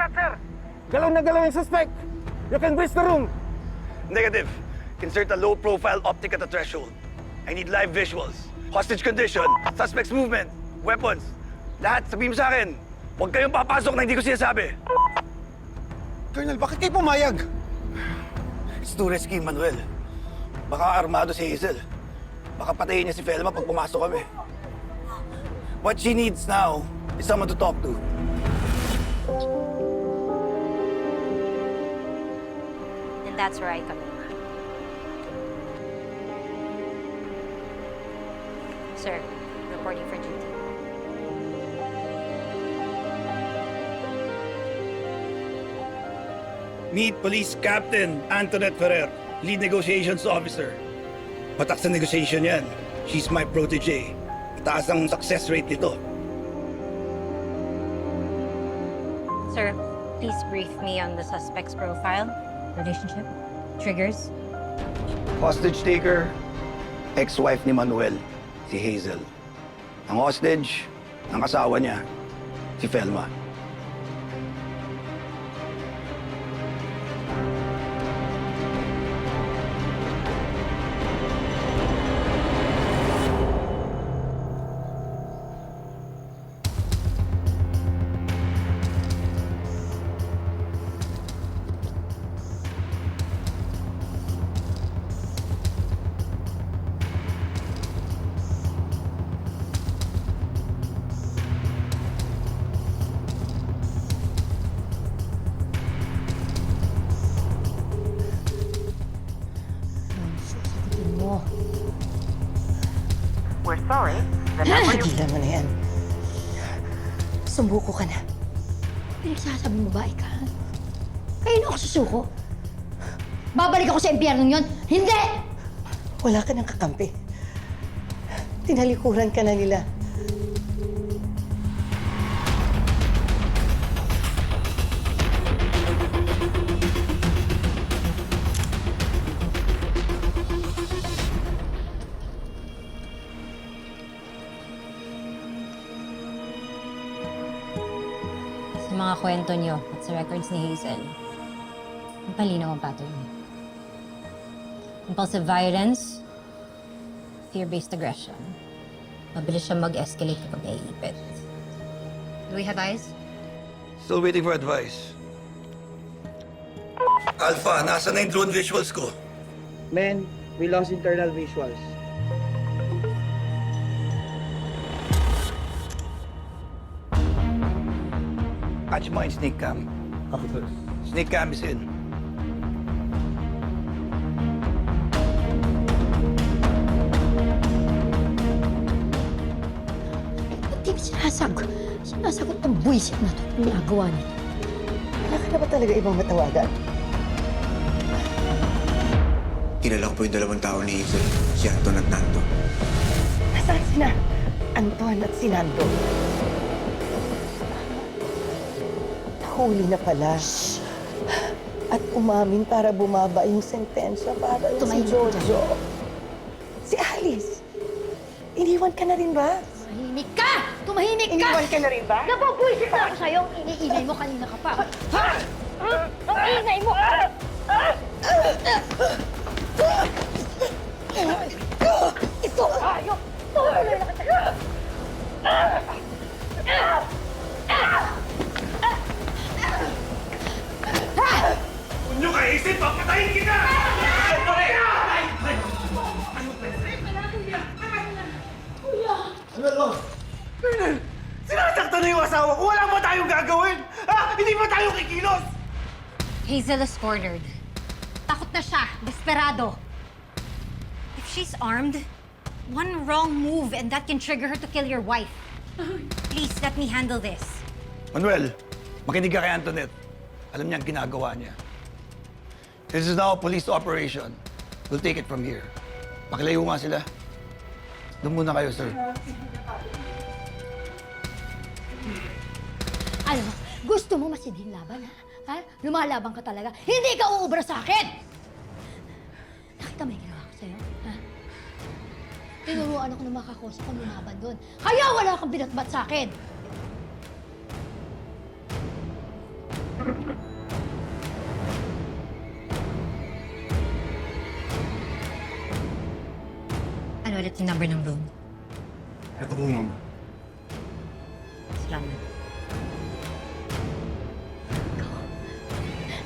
lahat, sir! Galaw na galaw yung suspect! You can breach the room! Negative. Insert a low-profile optic at the threshold. I need live visuals. Hostage condition, suspect's movement, weapons. Lahat, sabihin mo sa akin. Huwag kayong papasok na hindi ko sinasabi. Colonel, bakit kayo pumayag? It's too risky, Manuel. Baka armado si Hazel. Baka patayin niya si Felma pag pumasok kami. What she needs now is someone to talk to. And that's where I come in. Sir, reporting for duty. Meet Police Captain Antoinette Ferrer, Lead Negotiations Officer. Patak sa negotiation yan. She's my protege. Mataas ang success rate nito. Sir, please brief me on the suspect's profile, relationship, triggers. Hostage taker, ex-wife ni Manuel, si Hazel. Ang hostage, ang asawa niya, si Felma. Sagutin mo. We're sorry. The number you... Tigilan mo na yan. Sumuko ka na. Pinagsasabi mo ba, ika? Kayo na ako susuko? Babalik ako sa impyernong yon? Hindi! Wala ka ng kakampi. Tinalikuran ka na nila. Sa mga kwento niyo at sa records ni Hazel, ang palinaw ang pattern. Impulsive violence, fear-based aggression. Mabilis siya mag-escalate kapag naiipit. Do we have eyes? Still waiting for advice. Alpha, nasa na yung drone visuals ko? Men, we lost internal visuals. Catch mo yung sneak cam. Sneak cam is in. Ba't di sinasagot ng buwisit na ito ang ginagawa nito? Wala ka na ba talaga ibang matawagan? Kilala ko po yung dalawang tao ni Hazel, si Anton at Nando. Nasaan sina Anton at si Nando? Nahuli na pala. At umamin para bumaba yung sentensya para si Tumahimik ka Jojo. Si Alice, iniwan ka na rin ba? Tumahimik ka! Tumahimik ka! Iniwan ka na rin ba? Napapwisit na ako sa'yo! Ang iniingay mo kanina ka pa! Ha? Ang ingay mo! Ito! Ayok! Tuloy na kita! Kung nyo kaisip, papatayin kita! Colonel! Sinasaktan na yung asawa ko! Wala ba tayong gagawin? Ha? Hindi ba tayo kikilos? Hazel is cornered. Takot na siya. Desperado. If she's armed, one wrong move and that can trigger her to kill your wife. Please, let me handle this. Manuel, makinig ka kay Antoinette. Alam niya ang ginagawa niya. This is now a police operation. We'll take it from here. Pakilayo nga sila. Doon muna kayo, sir. Alam mo, gusto mo masidhing laban, ha? Lumalaban ka talaga. Hindi ka uubra sa akin! Nakita mo yung ginawa ko sa'yo, ha? Tinuruan ako ng mga kakosa kong lumaban doon. Kaya wala kang binatbat sa akin! Ano ulit yung number ng room? Ito po, ma'am. Salamat.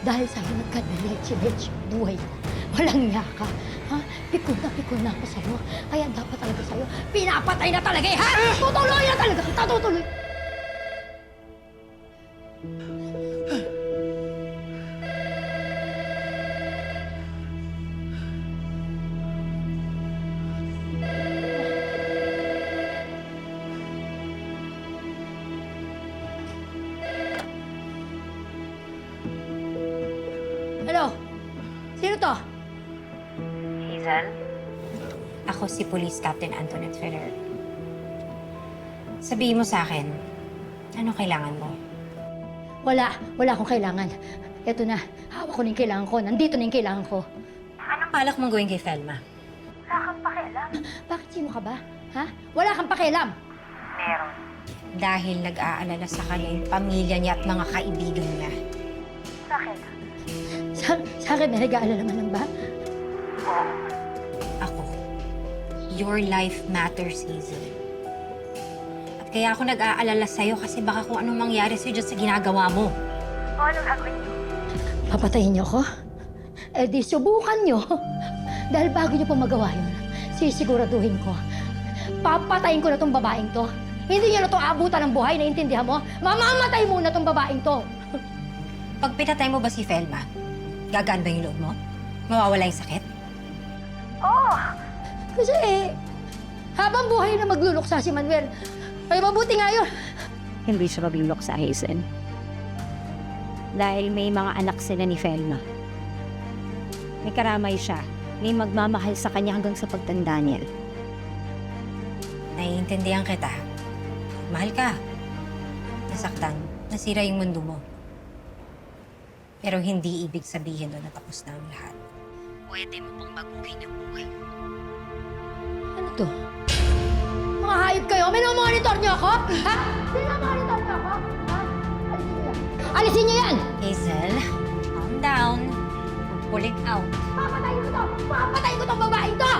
Dahil sa'yo nagka-diretso-diretso yung buhay ko. Walang niya ka. Ha? Pikon na ako sa'yo. Kaya dapat talaga sa'yo, pinapatay na talaga eh, ha? Tutuloy na talaga kita, tutuloy. Hello? Sino to? Hazel? Ako si Police Captain Antoinette Ferrer. Sabihin mo sa akin, ano kailangan mo? Wala akong kailangan. Eto na, hawak ko na yung kailangan ko. Nandito na yung kailangan ko. Anong balak mong gawin kay Felma? Bakit sino ka ba? Ha? Wala kang pakialam. Meron. Dahil nag-aalala sa kanya yung pamilya niya at mga kaibigan niya. Bakit? Sa akin may nag-aalala naman ba? Ako, your life matters, Hazel. At kaya ako nag-aalala sa'yo kasi baka kung anong mangyari sa'yo dyan sa ginagawa mo. O, anong gagawin niyo? Papatayin niyo ko? Eh di subukan niyo. Dahil bago niyo pa magawa yun, sisiguraduhin ko. Papatayin ko na tong babaeng to. Hindi niyo na to abutan ng buhay, naiintindihan mo? Mamamatay muna tong babaeng to. Pag pinatay mo ba si Felma, gagaan ba yung loob mo? Mawawala yung sakit? Kasi habang buhay na magluluksa si Manuel, ay mabuti nga yun. Hindi siya maglulok sa Hazel. Dahil may mga anak sila ni Felma. May karamay siya. May magmamahal sa kanya hanggang sa pagtanda niya. Naiintindihan kita. Mahal ka. Nasaktan. Nasira yung mundo mo. Pero hindi ibig sabihin doon na tapos na ang lahat. Pwede mo pang baguhin yung buhay mo. Ano to? Mga hayop kayo? Minomonitor niyo ako? Ha? Minomonitor niyo ako? Ha? Alisin niyo yan. Alisin niyo yan! Hazel, calm down. We're pulling out. Papatayin ko to! Papatayin ko tong babaeng to!